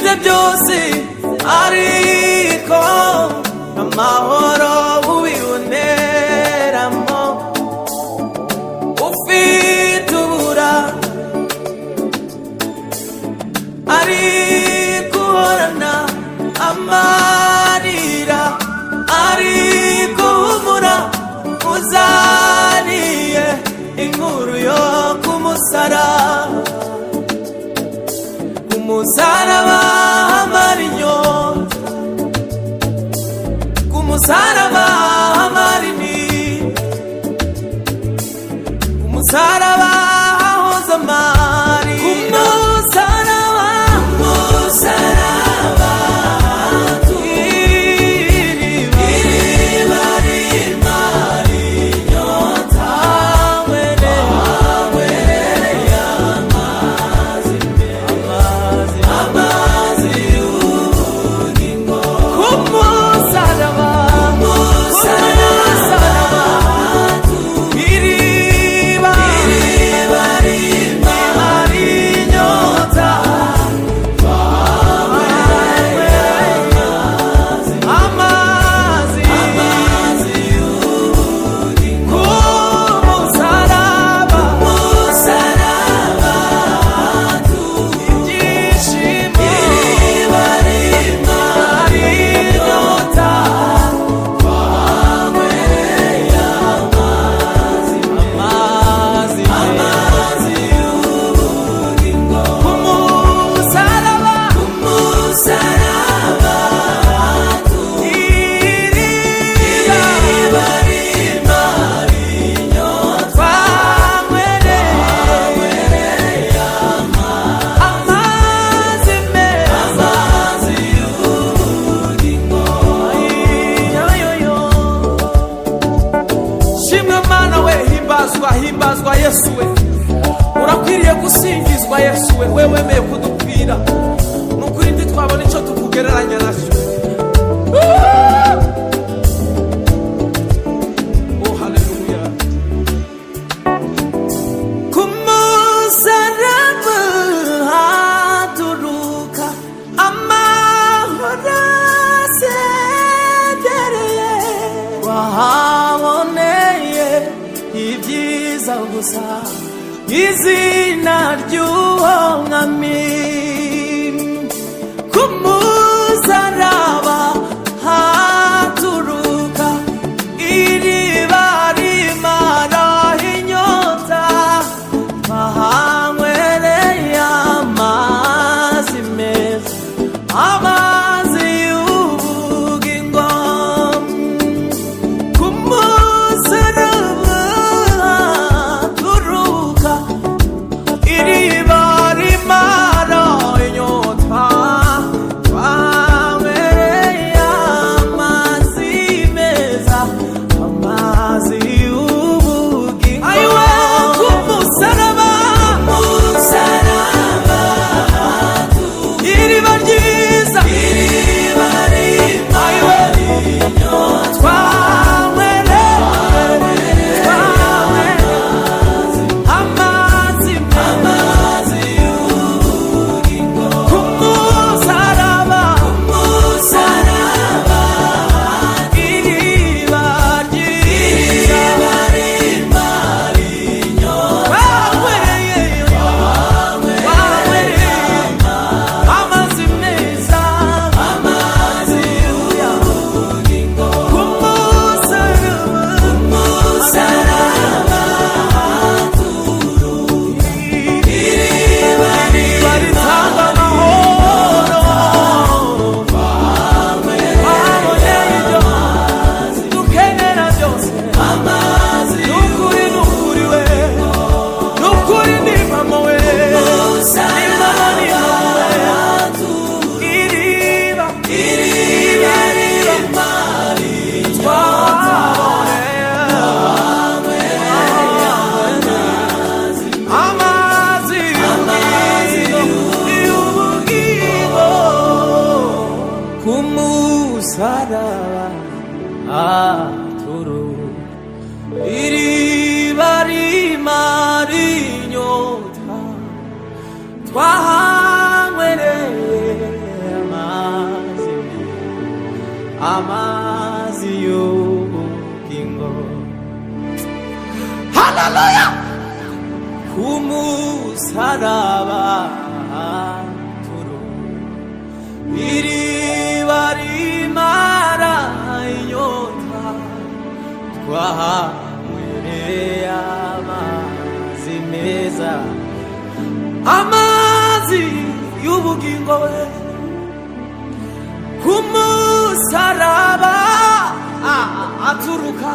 ufite byose ariko amahoro ubiboneramo, ufite ubura ariko uhorana amarira, ariko humura uzaniye inkuru yo kumusaraba, kumusaraba hamara inyota, kumusaraba hamara intimba, kumusaraba hahoza amarira, kumusaraba, kumusaraba iriba rimara inyota, wanywereye amazi meza, amazi y'ubugingo, kumusaraba, kumusaraba iriba rimara inyota, amazi y'ubugingo, kumusaraba, kumusaraba ibyishimo, iriba rimara inyota, wanywereye amazi y'ubugingo, kumusaraba, kumusaraba iriba rimara inyota, wanywereye amazi meza, amazi y'ubugingo. Shimwa Mana we, himbazwa, himbazwa Yesu we, urakwiriye gusingizwa Yesu we, wewe wemeye kudupfira, nukuri ntitwabona icyo tukugereranya nacyo. Oh haleluya. Kumusaraba haturuka amahoro asegereye, wahaboneye ibyiza gusa, izina ry'uwo mwami. Kumusaraba haturuka iriba rimara inyota, wahanywereye amazi meza, amazi y'ubugingo, kumusaraba haturuka iriba rimara inyota, wanywereye amazi meza, amazi y'ubugingo. Ayiwe kumusaraba, kumusaraba iriba ryiza, iriba rimara inyota, wanywereye amazi meza, amazi y'ubugingo, kumusaraba, kumusaraba iriba ryiza, iriba rimara inyota, wanywereye amazi meza, amazi y'ubugingo, kumusaraba, kumusaraba iriba ritanga amahoro, waboneye ibyo dukenera byose, amazi n'ukuri, n'ukuri we, n'ukuri n'impamo we, n'impamo n'impamo we, iriba rimara inyota, amazi y'ubugingo, kumusaraba haturuka iriba rimara inyota, twahanywereye amazi y'ubugingo. Haleluya! Kumusaraba turu iriba rimara inyota twahanywereye amazi meza, amazi y'ubugingo we. Kumusaraba aturuka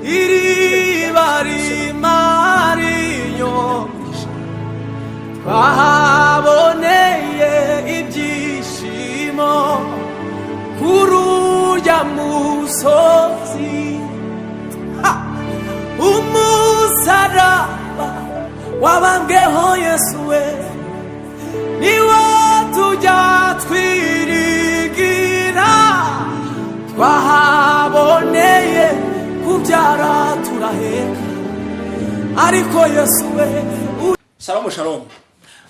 iriba rimara inyota twahaboneye ibyishimo kurujya musozi. Umusaraba wabambweho Yesu we, niwo tujya twirigira, twahaboneye kubyara turaheka, ariko Yesu we. Shalom shalom,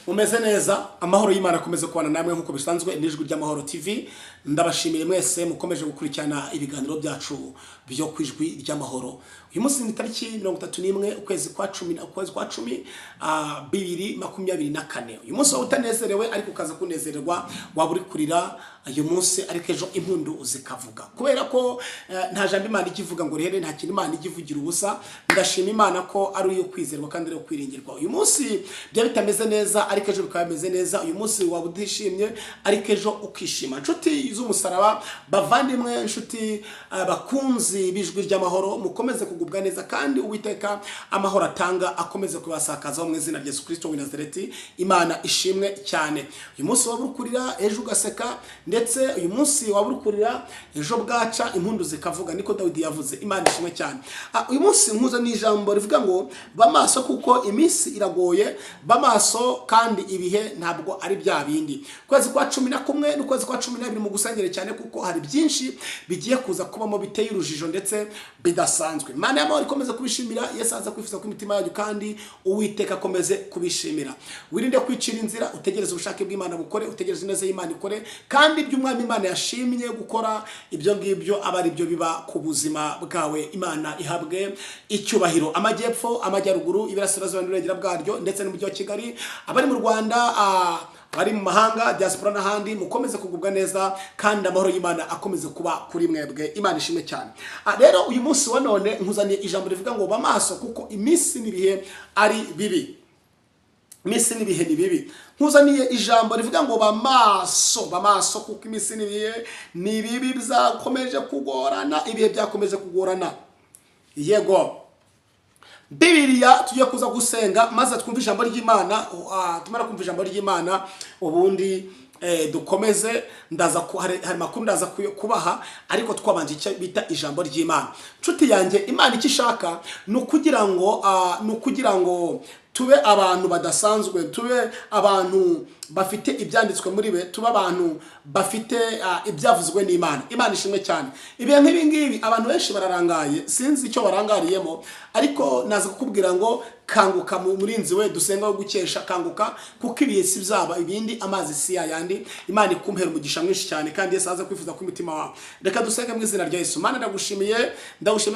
mumeze neza, amahoro y'Imana akomeze kubana namwe nkuko bisanzwe n'ijwi ry'amahoro TV. Ndabashimiye mwese mukomeje gukurikirana ibiganiro byacu byo kwijwi ry'amahoro. Uyu munsi ni tariki 31 ukwezi kwa 10 2024. Uyu munsi utanezerewe ariko ukaza kunezererwa, waba uri kurira uyu munsi ariko ejo impundu uzikavuga, kubera ko nta jambo Imana ikivuga ngo rere, nta kintu Imana ikivugira ubusa. Ndashima Imana ko ari uyo kwizerwa kandi ari kwiringirwa. Uyu munsi bya bitameze neza ariko ejo bikaba bimeze neza. Uyu munsi waba udishimye ariko ejo ukishima. Inshuti z'umusaraba, bavandimwe, inshuti bakunzi bijwi ry'amahoro, mukomeze kugubwa neza kandi Uwiteka amahoro atanga akomeze kubasakaza mu izina rya Yesu Kristo w'i Nazareti. Imana ishimwe cyane. Uyu munsi waba ukurira ejo ugaseka, ndetse uyu munsi waba ukurira ejo bwaca impundu zikavuga, niko Dawidi yavuze. Imana ishimwe cyane. Uyu munsi nkuza ni ijambo rivuga ngo bamaso, kuko iminsi iragoye, bamaso kandi ibihe ntabwo ari bya bindi. Kwezi kwa 11 n'ukwezi kwa 12 mu gusengera cyane, kuko hari byinshi bigiye kuza kubamo biteye urujijo ndetse bidasanzwe. Imana y'amahoro ikomeze kubishimira. Yesu aza kwifuza ku imitima yacu kandi Uwiteka akomeze kubishimira. Wirinde kwicira inzira, utegereze ubushake bw'Imana bukore, utegereze neza y'Imana ikore, kandi ibyo umwami Imana yashimye gukora ibyo ngibyo aba ari byo biba ku buzima bwawe. Imana ihabwe icyubahiro. Amajyepfo, amajyaruguru, iburasirazuba n'uburengera bwaryo, ndetse n'umujyi wa Kigali, abari mu Rwanda, bari mu mahanga, diaspora n'ahandi, mukomeze kugubwa neza kandi amahoro y'Imana akomeze kuba kuri mwebwe. Imana ishimwe cyane. Rero uyu munsi wa none nkuzaniye ijambo rivuga ngo bamaso, kuko iminsi n'ibihe ari bibi. Iminsi n'ibihe ni bibi. Nkuzaniye ijambo rivuga ngo bamaso, bamaso, kuko iminsi n'ibihe ni bibi, byakomeje kugorana, ibihe byakomeje kugorana. Yego, Bibiliya tugiye kuza gusenga maze twumva ijambo ry'Imana. Tumara kumva ijambo ry'Imana ubundi dukomeze. Ndaza hari makuru ndaza kubaha, ariko twabanje icyo bita ijambo ry'Imana. Nshuti yanjye, Imana icyo ishaka ni ukugira ngo tube abantu badasanzwe, tube abantu bafite ibyanditswe muri be, tube abantu bafite ibyavuzwe n'Imana. Imana ishimwe cyane. Ibihe nk'ibi ngibi abantu benshi bararangaye, sinzi icyo barangariyemo, ariko naza kukubwira ngo kanguka murinzi we, dusenga wo gukesha, kanguka, kuko ibihe si byaba ibindi, amazi si yayandi. Imana ikumpera umugisha mwinshi cyane kandi Yesu aza kwifuza ku imitima wawe. Reka dusenge mu izina rya Yesu. Mana ndagushimiye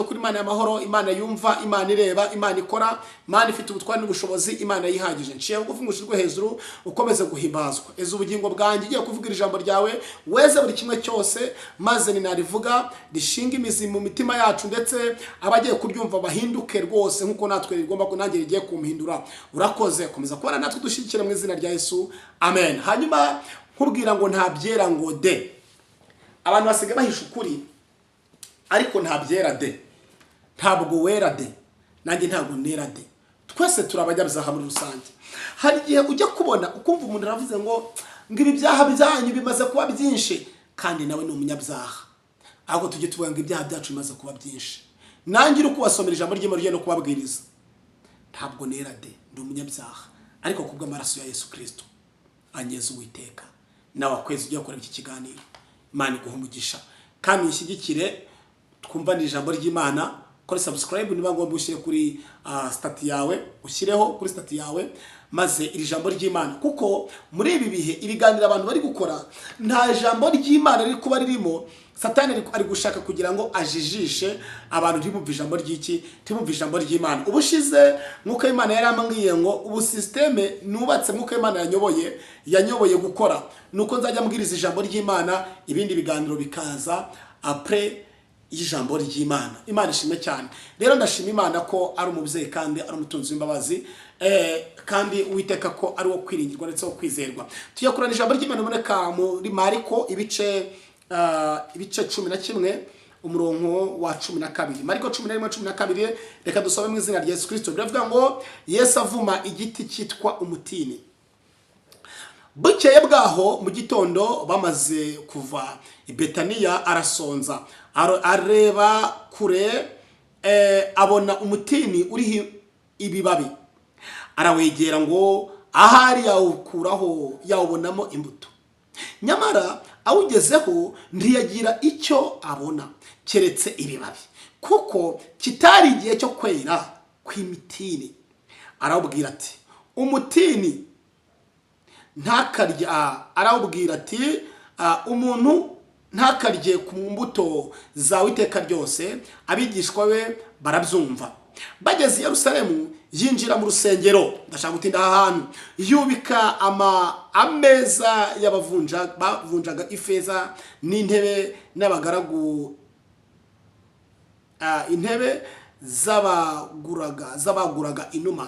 kuri Imana y'amahoro, Imana yumva, Imana ireba, Imana ikora, Imana ifite ubutwari n'ubushobozi, Imana yihagije. Nciye bugufi ngushirwe hejuru, ukomeze guhimbazwa. Eza ubugingo bwanjye igiye kuvugira ijambo ryawe, weze buri kimwe cyose, maze ninarivuga rishinga imizi mu mitima yacu, ndetse abagiye kuryumva bahinduke rwose nkuko natwe rigomba ko nanjye rigiye kumhindura. Urakoze, komeza kubana natwe dushyigikira mu izina rya Yesu. Amen. Hanyuma nkubwira ngo nta byera ngo de. Abantu basiga bahisha ukuri ariko nta byera de, ntabwo wera de, nanjye ntabwo nera de. Twese turabajyabyaha muri rusange. Hari igihe ujya kubona ukumva umuntu aravuze ngo ibi byaha byanyu bimaze kuba byinshi, kandi nawe ni umunyabyaha. Ahubwo tujye tuvuga ngo ibyaha byacu bimaze kuba byinshi. Nanjye uri kubasomera ijambo ry'Imana ryo no kubabwiriza, ntabwo nera de, ndi umunyabyaha, ariko kubw'amaraso ya Yesu Kristo anyeza Uwiteka. Nawe akwezi ugiye gukora iki kiganiro, Imana iguha umugisha kandi ishyigikire, twumva ijambo ry'Imana kora subscribe niba ngombwa ushyire kuri stati yawe, ushyireho kuri stati yawe maze iri jambo ry'Imana, kuko muri ibi bihe ibiganiro abantu bari gukora nta jambo ry'Imana riri kuba ririmo. Satani ari gushaka kugira ngo ajijishe abantu ntibumve ijambo ry'iki, ntibumve ijambo ry'Imana. Ubushize nk'uko Imana yari amambwiye ngo ubu systeme nubatse nk'uko Imana yanyoboye gukora, nuko nzajya mbwiriza ijambo ry'Imana, ibindi biganiro bikaza après y'ijambo ry'Imana. Imana ishimwe cyane. Rero ndashima Imana ko ari umubyeyi kandi ari umutunzi w'imbabazi, kandi Uwiteka ko ari wo kwiringirwa ndetse wo kwizerwa. Tujya kurana ijambo ry'Imana muneka muri Mariko ibice 11 umurongo wa 12. Mariko 11:12. Reka dusome mu izina rya Yesu Kristo. Biravuga ngo Yesu avuma igiti cyitwa umutini. Bukeye bwaho mu gitondo bamaze kuva i Betaniya arasonza, areba kure, abona umutini uriho ibibabi, arawegera ngo ahari yawubonamo imbuto. Nyamara awugezeho ntiyagira icyo abona keretse ibibabi, kuko kitari igihe cyo kwera kw'imitini. Arawubwira ati umutini ntakarya, arawubwira ati umuntu ntakarye ku mbuto zawe iteka ryose. Abigishwa be barabyumva. Bageze i Yerusalemu yinjira mu rusengero, ndashaka gutinda aha hantu, yubika ameza bavunjaga ifeza n'intebe n'abagaragu, intebe zabaguraga inuma.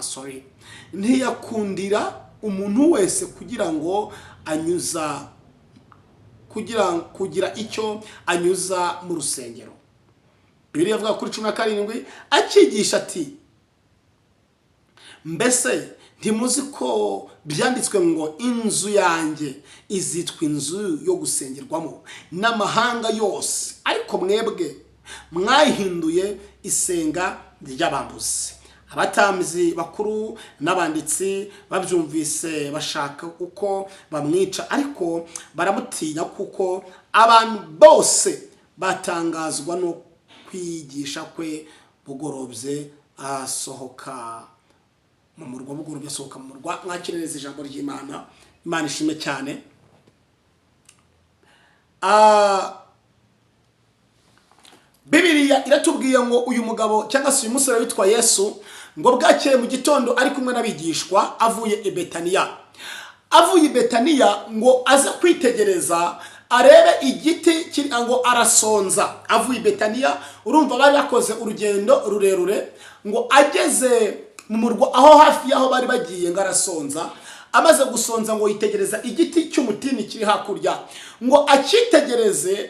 Ntiyakundira umuntu wese kugira ngo kugira icyo anyuza mu rusengero. Bibiliya ivuga kuri 17 akigisha ati mbese ntimuzi ko byanditswe ngo inzu yanjye izitwa inzu yo gusengerwamo n'amahanga yose, ariko mwebwe mwayihinduye isenga ry'abambuzi. Abatambyi bakuru n'abanditsi babyumvise bashaka uko bamwica, ariko baramutinya kuko abantu bose batangazwa no kwigisha kwe. Bugorobye asohoka mu murwa, asohoka mu murwa. Mwakirereza ijambo ry'Imana. Imana ishime cyane. Bibiliya iratubwiye ngo uyu mugabo cyangwa se uyu musore witwa Yesu ngo bwakeye mu gitondo ari kumwe n'abigishwa avuye i Betaniya. Avuye i Betaniya ngo aza kwitegereza arebe igiti kiri ngo arasonza. Avuye i Betaniya, urumva bari bakoze urugendo rurerure, ngo ageze mu murwa aho hafi yaho bari bagiye ngo arasonza. Amaze gusonza ngo yitegereza igiti cy'umutini kiri hakurya, ngo akitegereze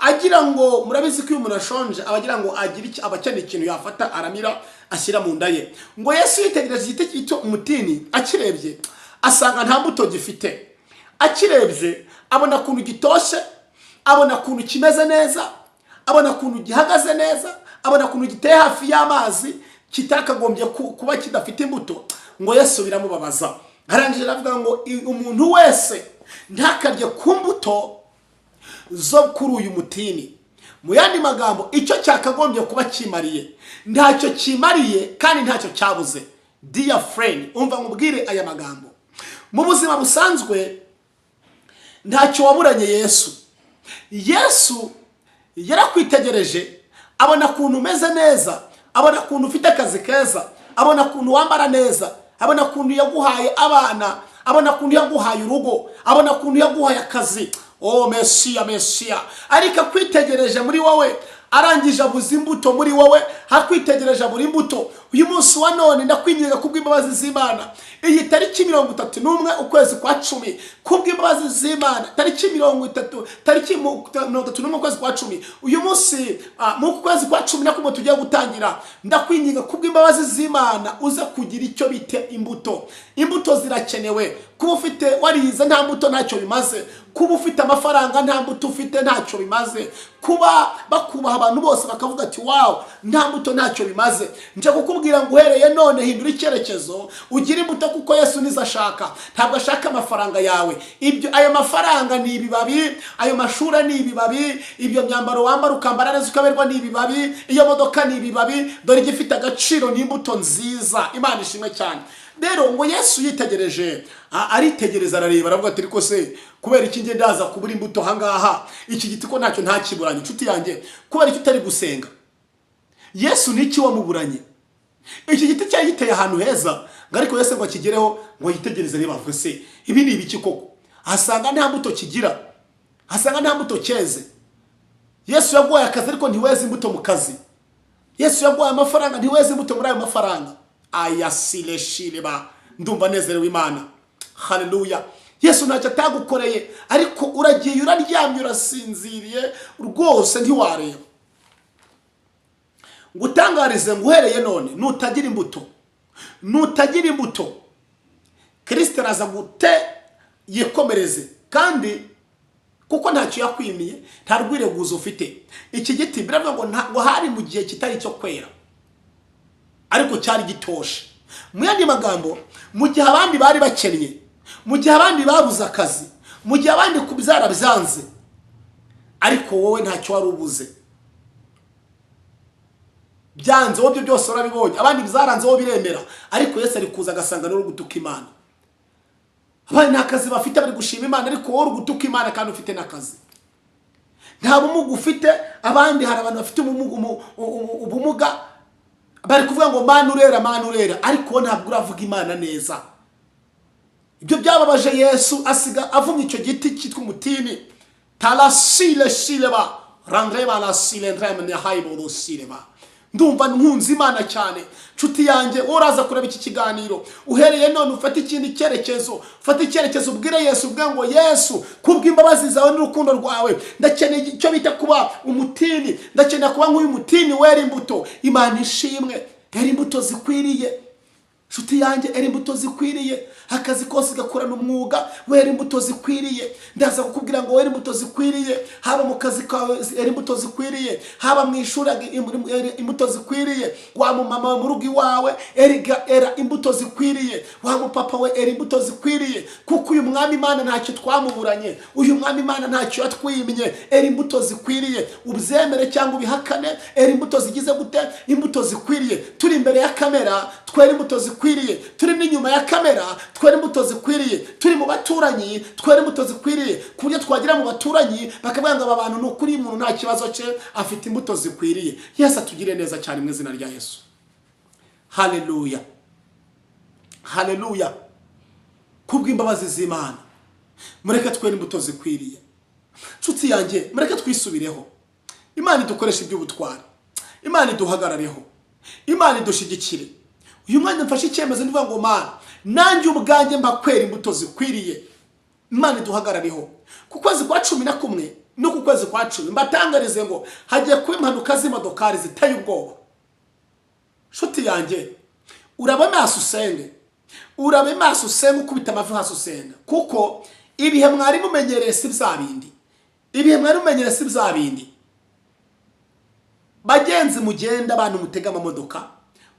agira ngo murabizi ko uyu umuntu ashonje abagira ngo abakeneye ikintu yafata aramira ashyira mu nda ye. Ngo Yesu yitegereza igiti cy'umutini, akirebye asanga nta mbuto gifite. Akirebye abona kuntu gitoshe, abona kuntu kimeze neza, abona kuntu gihagaze neza, abona kuntu giteye hafi y'amazi, kitakagombye kuba kidafite imbuto. Ngo Yesu biramubabaza, arangije aravuga ngo umuntu wese ntakarye ku mbuto zo kuri uyu mutini. Mu yandi magambo, icyo cyakagombye kuba kimariye ntacyo kimariye kandi ntacyo cyabuze. Dear friend, umva nkubwire aya magambo. Mu buzima busanzwe ntacyo waburanye Yesu. Yesu yarakwitegereje, abona kuntu umeze neza, abona kuntu ufite akazi keza, abona kuntu wambara neza, abona kuntu yaguhaye abana, abona kuntu yaguhaye urugo, abona kuntu yaguhaye akazi. Oh Mesiya. Ariko kwitegereje muri wowe, arangije abuze imbuto muri wowe, hakwitegereje buri imbuto. Uyu munsi wa none ndakwinginga kubw'imbabazi z'Imana, iyi tariki 31 ukwezi kwa 10, kubw'imbabazi z'Imana, tariki 31 ukwezi kwa 10, uyu munsi mu kwezi kwa 10 nako tugiye gutangira, ndakwinginga kubw'imbabazi z'Imana uze kugira icyo bite imbuto. Imbuto zirakenewe. Kuba ufite warize nta mbuto ntacyo bimaze, kuba ufite amafaranga nta mbuto ufite ntacyo bimaze, kuba bakubaha abantu bose bakavuga ati wow nta mbuto ntacyo bimaze. Nje kukubwira ndakubwira ngo uhereye none hindura icyerekezo ugira imbuto kuko Yesu nizo ashaka. Ntabwo ashaka amafaranga yawe. Ayo mafaranga ni ibibabi, ayo mashuri ni ibibabi, ibyo myambaro wambara ukambara neza ukaberwa ni ibibabi, iyo modoka ni ibibabi. Dore igifite agaciro ni imbuto nziza. Imana ishimwe cyane. Rero ngo Yesu yitegereje, aritegereza arareba aravuga ati ariko se kubera iki nge ndaza kubura imbuto hangaha, iki giti ko ntacyo ntakiburanye inshuti yanjye, kubera iki utari gusenga? Yesu niki wamuburanye? Iki giti cyari giteye ahantu heza, ngo ariko Yesu ngo akigereho ngo yitegereze areba avuga se ibi ni ibiki koko? Asanga nta mbuto kigira, asanga nta mbuto cyeze. Yesu yaguhaye akazi ariko ntiweze imbuto mu kazi. Yesu yaguhaye amafaranga ntiweze imbuto muri ayo mafaranga. Ayasile shileba, ndumva nezerewe Imana. Haleluya. Yesu ntacyo atagukoreye, ariko uragiye uraryamye urasinziriye rwose ntiwareba. Ngutangarize ngo uhereye none nutagira imbuto Kristo araza gute yekomereze, kandi kuko ntacyo yakwimiye, nta rwireguzo ufite. Iki giti biravuga ngo hari mu gihe kitari cyo kwera, ariko cyari gitoshe. Mu yandi magambo, mu gihe abandi bari bakennye, mu gihe abandi babuze akazi, mu gihe abandi kubyara byanze, ariko wowe ntacyo wari ubuze. Byanze wowe byose urabibonye, abandi bizaranze wowe biremera, ariko Yesu ari kuza agasanga no gutuka Imana. Abandi nta kazi bafite bari gushima Imana, ariko wowe gutuka Imana kandi ufite n'akazi. Nta bumuga ufite, abandi hari abantu bafite ubumuga bari kuvuga ngo Mana urera, ariko ntabwo uravuga Imana neza. Ibyo byababaje Yesu, asiga avumye icyo giti cyitwa umutini. Talasile shileba randreba la silendrem ne haibo sileba. Ndumva nkunze Imana cyane. Nshuti yanjye uraza kureba iki kiganiro, uhereye none ufata ikindi cyerekezo, ufata icyerekezo ubwire Yesu, ubwe ngo Yesu kubw'imbabazi zawe n'urukundo rwawe ndakeneye icyo bita kuba umutini, ndakeneye kuba nk'uyu mutini wera imbuto. Imana ishimwe, era imbuto zikwiriye. Nshuti yanjye era imbuto zikwiriye. Akazi kose gakorana umwuga, wera imbuto zikwiriye. Ndaza kukubwira ngo wera imbuto zikwiriye, haba mu kazi kawe era imbuto zikwiriye, haba mu ishuri imbuto zikwiriye, wa mu mama mu rugo iwawe era imbuto zikwiriye, wa mu papa we era imbuto zikwiriye. Kuko uyu mwami Imana ntacyo twamuburanye, uyu mwami Imana ntacyo yatwimye. Era imbuto zikwiriye, ubyemere cyangwa ubihakane, era imbuto zigize gute? Imbuto zikwiriye. Turi imbere ya kamera twera imbuto zikwiriye, turi n'inyuma ya kamera twera imbuto zikwiriye, turi mu baturanyi twera imbuto zikwiriye, ku buryo twagira mu baturanyi bakavuga ngo aba bantu ni ukuri umuntu nta kibazo cye afite imbuto zikwiriye. Yesu atugire neza cyane mu izina rya Yesu. Haleluya, haleluya. Kubw'imbabazi z'Imana mureke twera imbuto zikwiriye. Nshuti yanjye mureke twisubireho. Imana idukoresha iby'ubutwari, Imana iduhagarareho, Imana idushigikire. Uyu mwanya mfashe icyemezo ndivuga ngo Mana nanjye ubwanjye mbakwera imbuto zikwiriye. Imana iduhagarareho. Ku kwezi kwa 11 no ku kwezi kwa 10 mbatangarize ngo hagiye kuba impanuka z'imodokari ziteye ubwoba. Nshuti yanjye uraba maso usenge, urabe maso usenge ukubita amavi hasi usenga, kuko ibihe mwari mumenyereye si byabindi, ibihe mwari mumenyereye si byabindi. Bagenzi mugenda abantu mutega amamodoka,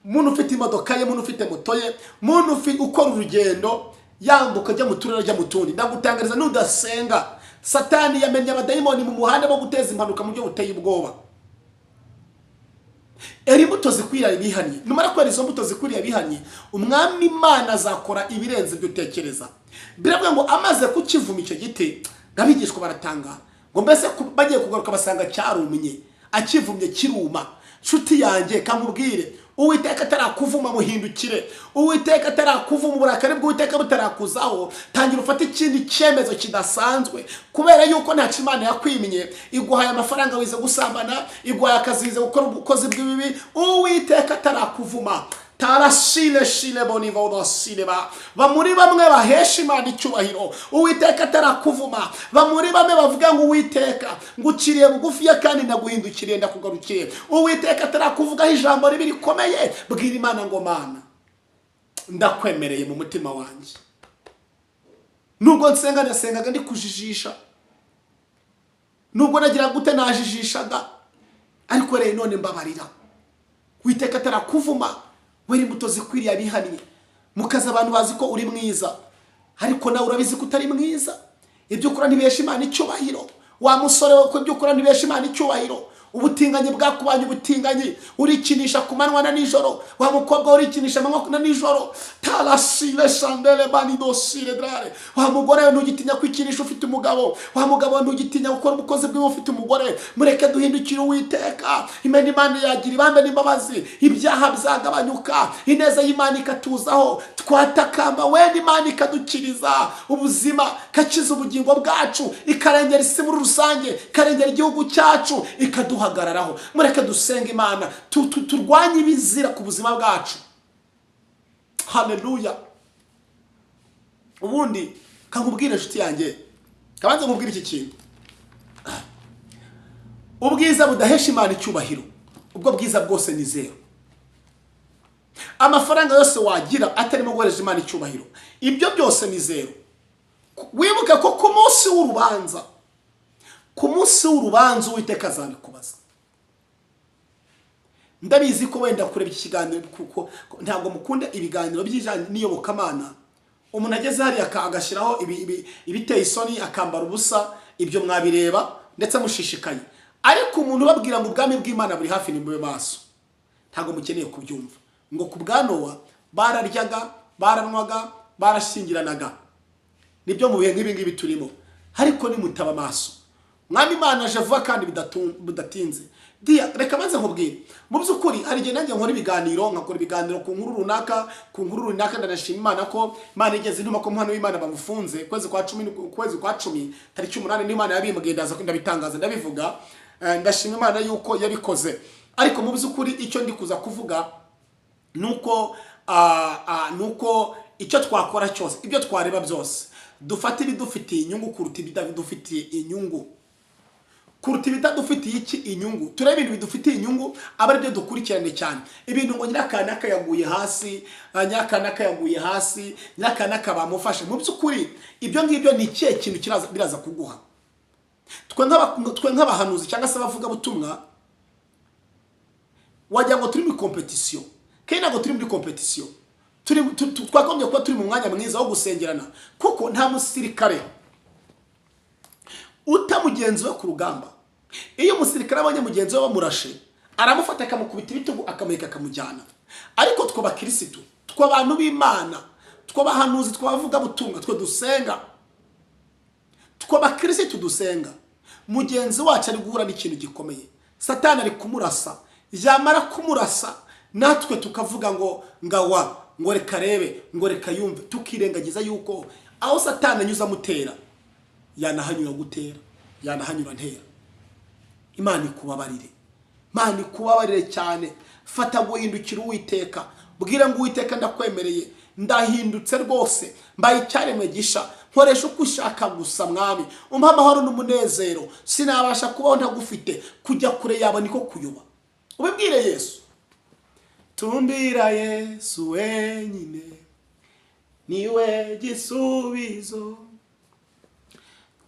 muntu ufite imodoka ye, muntu ufite moto ye, muntu ufite ukora urugendo yambuka ajya mu turere ajya mu tundi. Ndagutangariza nudasenga, Satani yamenye abadayimoni mu muhanda bo guteza impanuka mu buryo buteye ubwoba. Era imbuto zikwiriye bihanye. Numara kwera izo mbuto zikwiriye bihanye, umwami Imana azakora ibirenze ibyo utekereza. Biravuga ngo amaze kukivuma icyo giti, ngabigishwa baratangara ngo mbese bagiye kugaruka basanga cyarumye, akivumye kiruma. Nshuti yanjye kamubwire, Uwiteka atarakuvuma muhindukire, Uwiteka atarakuvuma uburakari bw'Uwiteka butarakuzaho, tangira ufate ikindi cyemezo kidasanzwe, kubera yuko nta Imana yakwimye. Iguhaye amafaranga wize gusambana, iguhaye akazi wize gukora ubukozi bw'ibibi, Uwiteka atarakuvuma. Tarashile shile boniva udasileba. Bamuri bamwe bahesha Imana icyubahiro, Uwiteka atarakuvuma. Bamuri bamwe bavuga ngo Uwiteka nguciriye bugufi ya kandi ndaguhindukiriye ndakugarukiye. Uwiteka atarakuvugaho ijambo ribi rikomeye. Bwira Imana ngo Mana ndakwemereye mu mutima wanjye. Nubwo nsenga nasengaga ndi kujijisha, nubwo nagira gute najijishaga, ariko rero none mbabarira. Uwiteka atarakuvuma, wera imbuto zikwiriye abihannye, mukaza abantu bazi ko uri mwiza ariko nawe urabizi ko utari mwiza. Ibyo ukora ntibihesha Imana icyubahiro. Wa musore we ko ibyo ukora ntibihesha Imana icyubahiro. Ubutinganyi bwakubanye ubutinganyi, urikinisha ku manywa na nijoro. Wa mukobwa urikinisha amanywa na nijoro, tarasile chandele banidosile drare. Wa mugore ntugitinya kwikinisha ufite umugabo, wa mugabo ntugitinya gukora ubukozi bwe ufite umugore. Mureke duhindukire Uwiteka, Imana yagira ibambe n'imbabazi, ibyaha byagabanyuka, ineza y'Imana ikatuzaho, twatakamba wenda Imana ikadukiriza ubuzima, kakiza ubugingo bwacu, ikarengera isi muri rusange, karengera igihugu cyacu, ikaduhagararaho. Mureke dusenga Imana, turwanye ibizira ku buzima bwacu. Haleluya. Ubundi kankubwire inshuti yanjye, kabanze nkubwire iki kintu. Ubwiza budahesha Imana icyubahiro, ubwo bwiza bwose ni zero. Amafaranga yose wagira atarimo guheresha Imana icyubahiro, ibyo byose ni zero. Wibuke ko ku munsi w'urubanza Uwiteka azabikubaza. Ndabizi ko wenda kureba iki kiganiro kuko ntabwo mukunda ibiganiro by'ijanye n'iyobokamana. Umuntu ageze hari agashyiraho ibiteye isoni, akambara ubusa, ibyo mwabireba ndetse mushishikaye. Ariko umuntu babwira ngo ubwami bw'Imana buri hafi, ni mube maso. Ntabwo mukeneye kubyumva. Ngo ku bwa Nowa bararyaga, baranwaga, barashyingiranaga. Nibyo mu bihe nk'ibi ngibi turimo. Ariko ni mutaba maso. Mwami Imana aje vuba kandi bidatinze. Reka maze nkubwire, mu by'ukuri hari igihe nanjye nkora ibiganiro, nkakora ibiganiro ku nkuru runaka, ndanashima Imana ko Imana igeze intuma ko umuhano w'Imana bamufunze kwezi kwa 10 tariki 8 n'Imana yabimbwiye, ndaza ndabitangaza ndabivuga. Ndashima Imana yuko yabikoze. Ariko mu by'ukuri icyo ndi kuza kuvuga nuko icyo twakora cyose, ibyo twareba byose, dufate ibidufitiye inyungu kuruta ibidufitiye inyungu. Kuruta ibidufitiye iki inyungu. Turebe ibintu bidufitiye inyungu, abari byo dukurikirane cyane. Ibintu ngo nyirakanaka yaguye hasi, nyirakanaka bamufashe. Mu by'ukuri ibyo ngibyo ni ikihe kintu biraza kuguha? Twe nk'abahanuzi cyangwa se abavuga butumwa, wagira ngo turi muri competition. Kandi ntabwo turi muri competition. Twagombye kuba turi mu mwanya mwiza wo gusengerana, kuko nta musirikare utamugenzi we ku rugamba. Iyo umusirikare abonye mugenzi we bamurashe, aramufata akamukubita ibitugu, akamureka akamujyana. Ariko tw'abakirisitu, tw'abantu b'Imana, tw'abahanuzi, tw'abavuga butumwa, twe dusenga, tw'abakirisitu dusenga, mugenzi wacu ari guhura n'ikintu gikomeye. Satani ari kumurasa, yamara kumurasa natwe tukavuga ngo reka rebe, ngo reka yumve, tukirengagiza yuko aho Satani anyuza mutera yanahanyura gutera, yanahanyura ntera. Imana ikubabarire cyane. Fata guhindukira Uwiteka, bwira ngo Uwiteka ndakwemereye, ndahindutse rwose, mbaye icyaremwe gisha, nkoresha uko ushaka gusa Mwami, umpa amahoro n'umunezero. Sinabasha kubaho ntagufite, kujya kure yabo niko kuyoba. Ubibwire Yesu. Tumbira Yesu wenyine, niwe gisubizo.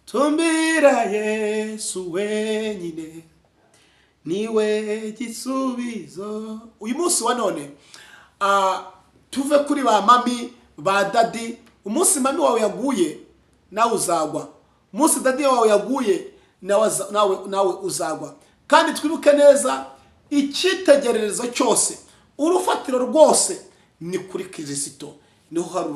Tumbira Yesu wenyine, niwe gisubizo. Uyu munsi wa none tuve kuri ba mami ba dadi. Umunsi mami wawe yaguye, nawe uzagwa. Umunsi dadi wawe yaguye, nawe uzagwa. Kandi twibuke neza, icyitegererezo cyose, urufatiro rwose ni kuri Kristo. Niho hari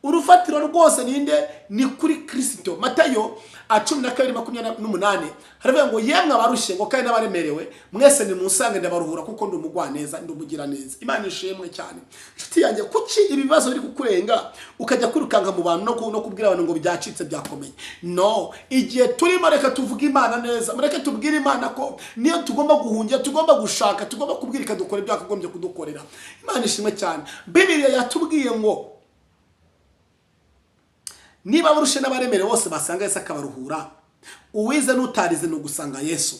urufatiro rwose ninde? Ni kuri Kristo. Matayo 12:28 haravuga ngo yemwe abarushye ngo kandi n'abaremerewe mwese ni musange ndabaruhura kuko ndi umugwaneza, ndi umugira neza. Imana ishimwe cyane. Nshuti yanjye, kuki ibibazo biri kukurenga ukajya kwirukanga mu bantu no kubwira abantu ngo byacitse byakomeye? No, igihe turimo reka tuvuge Imana neza, mureke tubwire Imana ko niyo tugomba guhungira, tugomba gushaka, tugomba kubwira ikadukora ibyo akagombye kudukorera. Imana ishimwe cyane. Bibiliya yatubwiye ngo niba barushe n'abaremere bose basanga Yesu akabaruhura, uwize n'utarize no gusanga Yesu,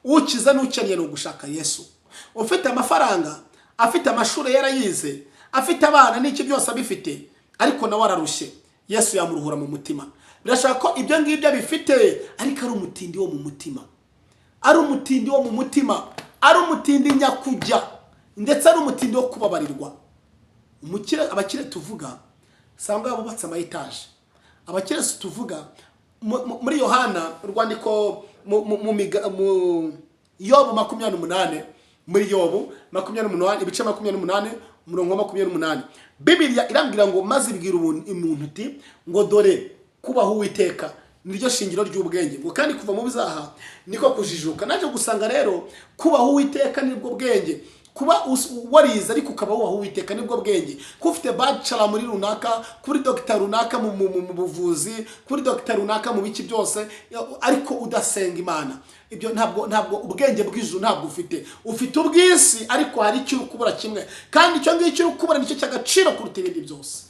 ukiza n'ukennye no gushaka Yesu, ufite amafaranga, afite amashuri yarayize, afite abana n'iki byose abifite, ariko nawe ararushye, Yesu yamuruhura mu mutima. Birashaka ko ibyo ngibyo bifite, ariko ari umutindi wo mu mutima, ari umutindi nyakujya. ndetse n'umutindi wo kubabarirwa. Abakire tuvuga sanga bubatse amayetaje. Abakire tuvuga muri Yohana urwandiko mu Yobu 28, muri Yobu 28 ibice 28 umurongo 28, Bibiliya irambwira ngo maze ibwira umuntu uti ngo dore kubaho Uwiteka niryo shingiro ry'ubwenge, ngo kandi kuva mu bizaha niko kujijuka. Naje gusanga rero kubaho Uwiteka nibwo bwenge, kuba warize ariko ukaba wubaha Uwiteka nibwo bwenge, ko ufite bachelor muri runaka, kuri doctor runaka mu buvuzi, kuri doctor runaka mu biki byose, ariko udasenga Imana, ibyo ntabwo ubwenge bw'ijuru ntabwo ufite ubwisi, ariko hari icyo ukubura kimwe, kandi icyo ngicyo ukubura nicyo cyagaciro kuruta ibindi byose.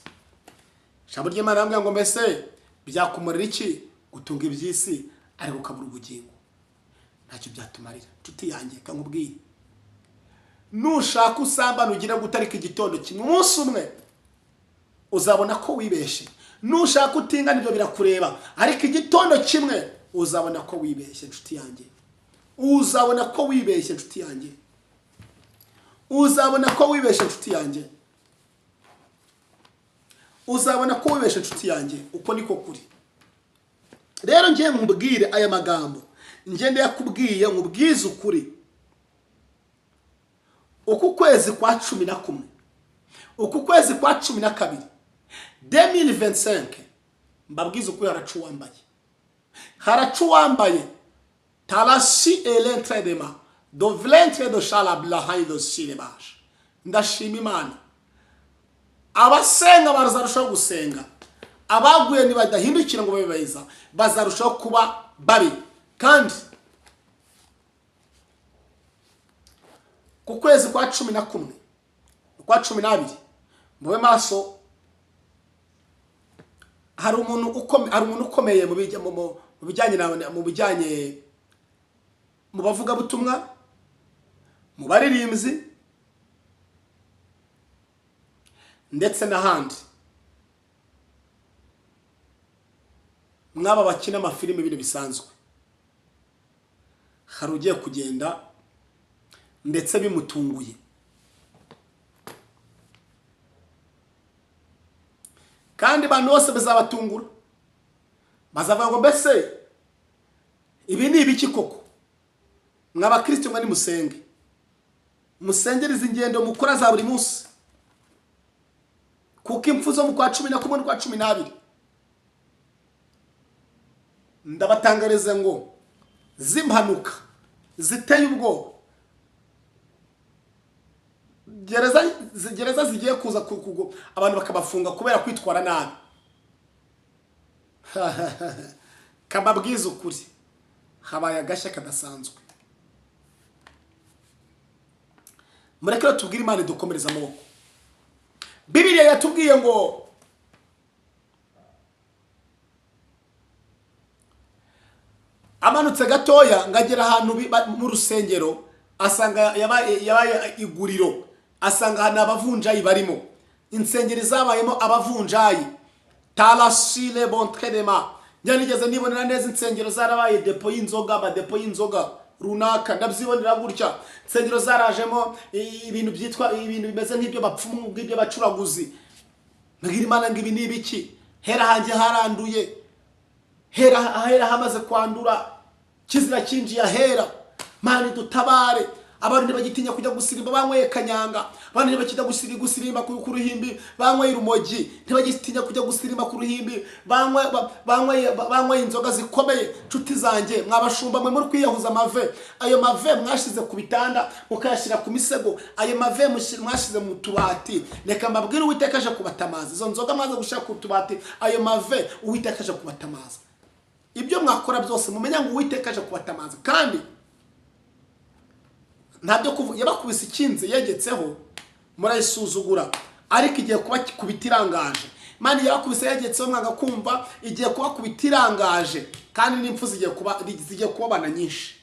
Ijambo ry'Imana rambwira ngo mbese byakumurira iki gutunga iby'isi ariko ukabura ubugingo? Ntacyo byatumarira. Nshuti yanjye kankubwire, nushaka usambana ugira gutarika igitondo kimwe, umunsi umwe uzabona ko wibeshe. Nushaka utingana ibyo birakureba, ariko igitondo kimwe uzabona ko wibeshe. Nshuti yanjye, uzabona ko wibeshe. Nshuti yanjye, uzabona ko wibeshe. Nshuti yanjye, uzabona ko wibeshe. Nshuti yanjye, uko niko kuri. Rero ngiye nkubwire aya magambo, ngende yakubwiye nkubwize ukuri. Uku kwezi kwa 11, uku kwezi kwa 12 2025, mbabwize ukuri haracu wambaye talashi elentredema do vlentre do shalablahayi do shirebaje. Ndashima Imana, abasenga bazarushaho gusenga, abaguye nibadahindukira ngo babe beza bazarushaho kuba babi. Kandi ku kwezi kwa 11 kwa 12 mube maso, hari umuntu ukomeye mu bijyanye mu bavuga butumwa, mu baririmbyi ndetse n'ahandi, mwaba bakina amafilime ibintu bisanzwe. Hari ugiye kugenda ndetse bimutunguye, kandi abantu bose bazabatungura, bazavuga ngo mbese ibi ni ibiki koko? Mw'abakristo mwe nimusenge, musengereze ingendo mukora za buri munsi, kuko impfu zo mu kwa 11 no kwa 12 ndabatangariza ngo zimpanuka ziteye ubwoba. Gereza zigiye kuza kugo abantu bakabafunga kubera kwitwara nabi. Kababwiza ukuri, habaye agashya kadasanzwe. Murekera tubwire Imana dukomereza amaboko. Bibiliya yatubwiye ngo amanutse gatoya ngagera ahantu mu rusengero, asanga yabaye iguriro, asanga hana abavunjayi barimo. Insengero zabayemo abavunjayi, talasile bontredema. Nyanigeze nibonera neza insengero zarabaye depo y'inzoga, amadepo y'inzoga runaka, ndabyibonera gutya. Insengero zarajemo ibintu byitwa ibintu bimeze nk'ibyo bapfumu, nk'ibyo bacuraguzi. Mbwira Imana ngo ibi ni ibiki? Hera hanjye haranduye, hera hamaze kwandura, kizira kinjiye ahera. Mana dutabare. Abantu ntibagitinya kujya gusirimba banyweye kanyanga, abantu ntibakijya gusirimba ku ruhimbi banyweye urumogi, ntibagitinya kujya gusirimba ku ruhimbi banyweye inzoga zikomeye. Nshuti zanjye, mwabashumba mwe muri kwiyahuza amave, ayo mave mwashize ku bitanda mukayashyira ku misego, ayo mave mwashize mu tubati. Reka mbabwire Uwiteka aje kubatamaza. Izo nzoga mwaze gushaka ku tubati, ayo mave Uwiteka aje kubatamaza. Ibyo mwakora byose mumenya ngo Uwiteka aje kubatamaza. Kandi ntabyo kuvuga yabakubise ikinze yegetseho murayisuzugura, ariko igiye kuba kubitirangaje. Imana yabakubise yegetseho mwanga kumva, igiye kuba kubitirangaje, kandi n'impfu zigiye kubabana nyinshi.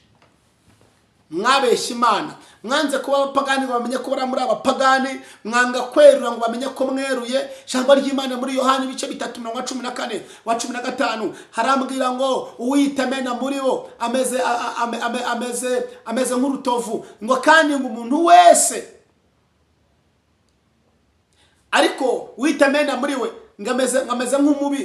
Mwabeshya Imana, mwanze kuba abapagani ngo bamenye ko bari muri abapagani, mwanga kwerura ngo bamenye ko mweruye. Ijambo ry'Imana muri Yohana ibice 3:14 wa 15 harambwira ngo uwitamena muri bo ameze nk'urutovu, ngo kandi ngo umuntu wese ariko witamena muri we ngameze nk'umubi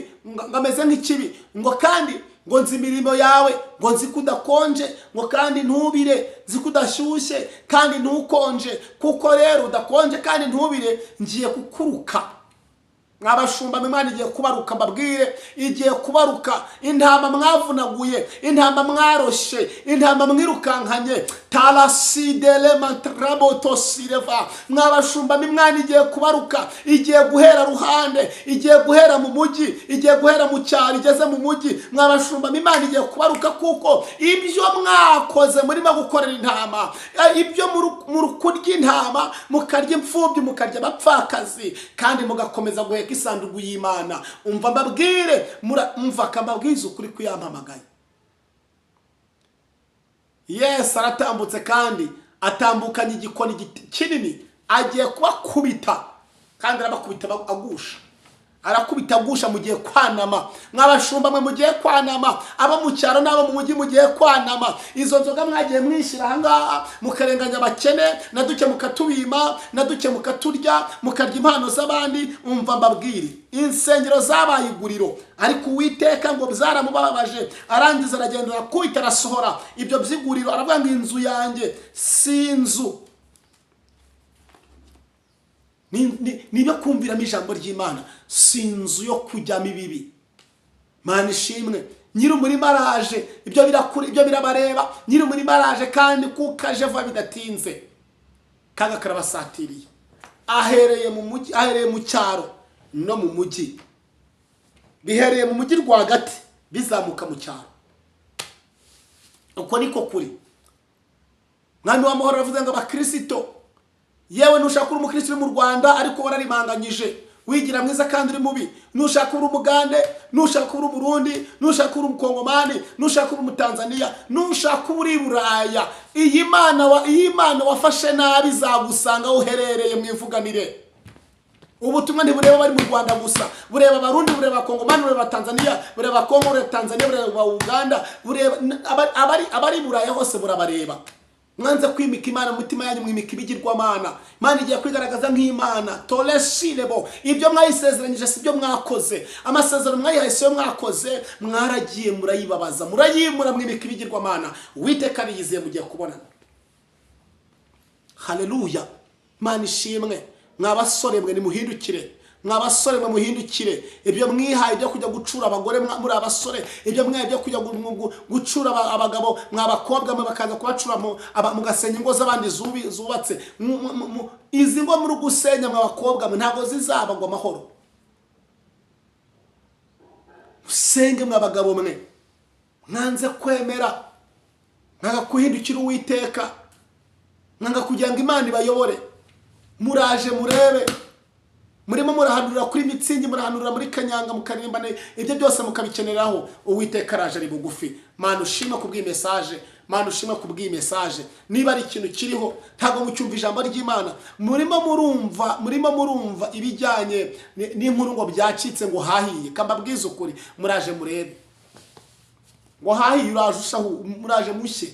ngameze nk'ikibi ngo kandi ngo nzi imirimo yawe ngo nzi kudakonje ngo kandi ntubire nzi kudashyushye kandi ntukonje kuko rero udakonje kandi ntubire ngiye kukuruka mwabashumba Imana igiye kubaruka mbabwire igiye kubaruka intama mwavunaguye intama mwaroshe intama mwirukankanye tarasidele mantraboto sireva mwabashumba Imana igiye kubaruka igiye guhera ruhande igiye guhera mu mujyi igiye guhera mu cyaro igeze mu mujyi mwabashumba Imana igiye kubaruka kuko ibyo mwakoze murimo gukorera intama ibyo mu kurya intama mukarya imfubyi mukarya abapfakazi kandi mugakomeza guheka isanduku y'Imana umva mbabwire mumva kamabwiza ukuri kuyampamagaye Yesu aratambutse kandi atambukanye igikoni kinini agiye kubakubita kandi arabakubita agusha arakubita agusha mugiye kwanama mwabashumba mwe mugiye kwanama aba mu cyaro nabo mu mujyi mugiye kwanama izo nzoga mwagiye mwishira hanga mukarenganya abakene naduke mukatubima naduke mukaturya mukarya impano z'abandi umva mbabwire insengero zabaye iguriro ariko Uwiteka ngo byaramubabaje arangiza aragendera kwita arasohora ibyo byiguriro aravuga ngo inzu yanjye si inzu niba kumviramo ijambo ry'Imana si inzu yo kujyamo ibibi Mana ishimwe nyiri umurima araje ibyo birabareba nyiri umurima araje kandi kukaje vuba bidatinze kaga karabasatiriye ahereye mu mujyi ahereye mu cyaro no mu mujyi bihereye mu mujyi rwagati bizamuka mu cyaro uko niko kuri mwami w'amahoro aravuze ngo abakristo yewe nushaka uri umukristo mu Rwanda ariko wararimanganyije wigira mwiza kandi uri mubi nushaka uri umugande nushaka uri umurundi nushaka uri umukongomani nushaka uri umutanzania nushaka uri Buraya iyi Imana wafashe nabi zagusanga uherereye mwivuganire ubutumwa ntibureba bari mu Rwanda gusa bureba abarundi bureba abakongomani bureba Tanzania bureba Kongo bureba Tanzania bureba Uganda bureba abari Buraya hose burabareba mwanze kwimika Imana mutima yanyu mwimika ibigirwamana Imana igiye kwigaragaza nk'Imana tolesilebo ibyo mwayisezeranyije sibyo mwakoze amasezerano mwayihaye siyo mwakoze mwaragiye murayibabaza murayimura mwimika ibigirwamana Uwiteka yizeye mugiye kubonana haleluya Imana ishimwe mwabasore mwe nimuhindukire mwabasore mwe muhindukire ibyo mwihaye byo kujya gucura abagore muri abasore ibyo mwihaye byo kujya gucura abagabo mwabakobwa mwe bakaza kubacura mu gasenya ingo z'abandi zubatse izi ngo muri gusenya mwabakobwa mwe ntago zizaba ngo amahoro usenge mwabagabo mwe mwanze kwemera mwanga kuhindukira Uwiteka mwanga kugira ngo Imana ibayobore muraje murebe murimo murahanurira kuri mitsingi murahanurira muri kanyanga mukarimbane ibyo byose mukabikeneraho Uwiteka araje ari bugufi Mana ushima kubwi message Mana ushima kubwi message niba ari ikintu kiriho ntago mucyumva ijambo ry'Imana murimo murumva ibijyanye n'inkuru ngo byacitse ngo hahiye kambabwiza ukuri muraje murebe ngo hahiye uraje ushaho muraje mushye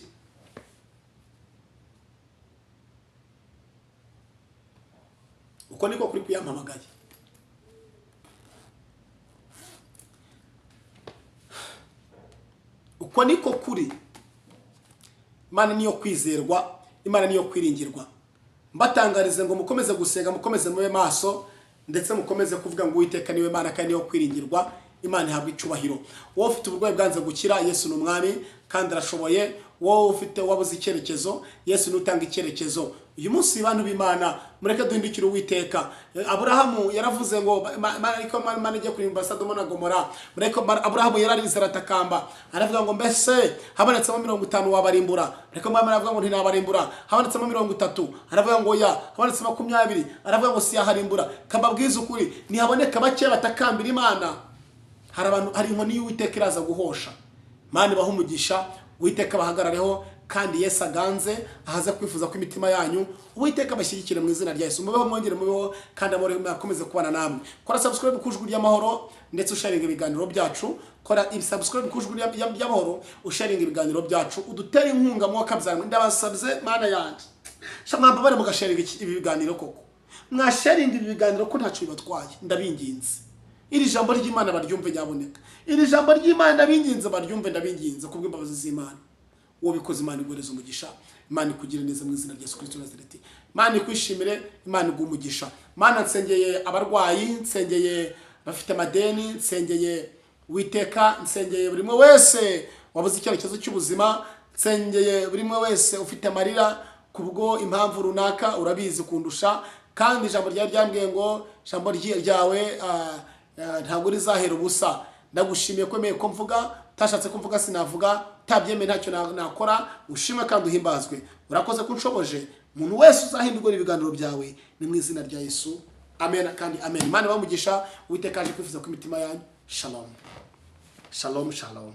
uko niko kuri kuyampamagaye uko niko kuri Imana niyo kwizerwa Imana niyo kwiringirwa mbatangarize ngo mukomeze gusenga mukomeze mube maso ndetse mukomeze kuvuga ngo Uwiteka niwe Mana kandi niyo kwiringirwa Imana ihabwa icubahiro wowe ufite uburwayi bwanze gukira Yesu ni umwami kandi arashoboye wowe ufite wabuze icyerekezo Yesu nutanga icyerekezo uyu munsi abantu b'Imana mureke duhindukire Uwiteka Aburahamu yaravuze ngo Imana igiye kurimba Sodoma na Gomora mureke Aburahamu yararize aratakamba aravuga ngo mbese habonetsemo 50 wabarimbura mureke Imana aravuga ngo ntinabarimbura habonetsemo 30 aravuga ngo ya habonetsemo 20 aravuga ngo si yaharimbura kababwiza ukuri nihaboneka bake batakambira Imana hari inkoni y'Uwiteka iraza guhosha Imana ibaha umugisha Uwiteka bahagarareho kandi Yesu aganze ahaza kwifuza ko imitima yanyu Uwiteka bashyigikire mu izina rya Yesu mubeho mwongere mubeho kandi amore akomeze kubana namwe kora subscribe kujwi ry'amahoro ndetse usharinga ibiganiro byacu kora subscribe kujwi ry'amahoro usharinga ibiganiro byacu udutera inkunga mu wakabyarwe ndabasabye Mana yanjye shamwamba bare mugasharinga ibiganiro koko mwasharinga ibi biganiro ko ntacu bibatwaye ndabinginze iri jambo ry'Imana baryumve nyaboneka iri jambo ry'Imana ndabinginze baryumve ndabinginze kubw'imbabazi z'Imana uwo bikoze Imana igoreza umugisha Imana ikugire neza mu izina rya Yesu Kristo Nazareti Imana ikwishimire Imana igumugisha Imana nsengeye abarwayi nsengeye bafite amadeni nsengeye witeka nsengeye buri mwe wese wabuze icyerekezo cy'ubuzima nsengeye buri mwe wese ufite amarira kubwo impamvu runaka urabizi kundusha kandi ijambo ryambwiye ngo ijambo ryawe ntabwo rizahera ubusa ndagushimiye ko meye ko mvuga tashatse ko mvuga sinavuga tabyemeye ntacyo nakora ushimwe kandi uhimbazwe urakoze kunshoboje umuntu wese uzahindurwa ibiganiro byawe ni mu izina rya Yesu amen kandi amen Imana bamugisha Uwiteka aje kwifuza ku mitima yanyu shalom shalom shalom